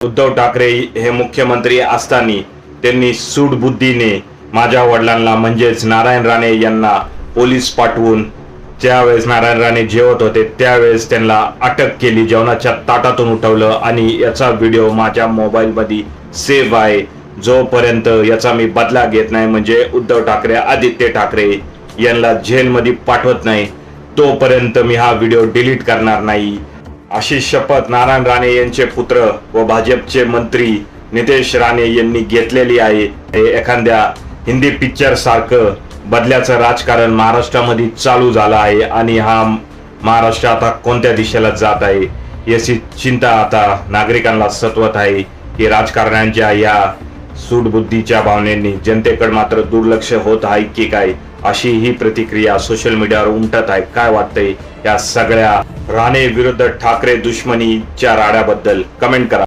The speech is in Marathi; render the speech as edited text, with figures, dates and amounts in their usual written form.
उद्धव ठाकरे हे मुख्यमंत्री असताना त्यांनी सूडबुद्धीने माझ्या वडिलांना म्हणजेच नारायण राणे यांना पोलीस पाठवून ज्यावेळेस नारायण राणे जेवत होते त्यावेळेस त्यांना अटक केली, जेवणाच्या ताटातून उठवलं आणि याचा व्हिडिओ माझ्या मोबाईलमध्ये सेव्ह आहे. जोपर्यंत याचा मी बदला घेत नाही म्हणजे उद्धव ठाकरे आदित्य ठाकरे यांना जेलमध्ये पाठवत नाही तोपर्यंत मी हा व्हिडिओ डिलीट करणार नाही, अशी शपथ नारायण राणे यांचे पुत्र व भाजपचे मंत्री नितेश राणे यांनी घेतलेली आहे. एखाद्या हिंदी पिक्चर सारखं बदल्याचं राजकारण महाराष्ट्रामध्ये चालू झालं आहे आणि हा महाराष्ट्र आता कोणत्या दिशेला जात आहे याची चिंता आता नागरिकांना सतवत आहे की राजकारण्यांच्या या सूडबुद्धीच्या भावनेने जनतेकडे मात्र दुर्लक्ष होत आहे की काय, अशी ही प्रतिक्रिया सोशल मीडियावर उमटत आहे. काय वाटतंय या सगळ्या राणे विरुद्ध ठाकरे दुश्मनीच्या राड्याबद्दल कमेंट करा.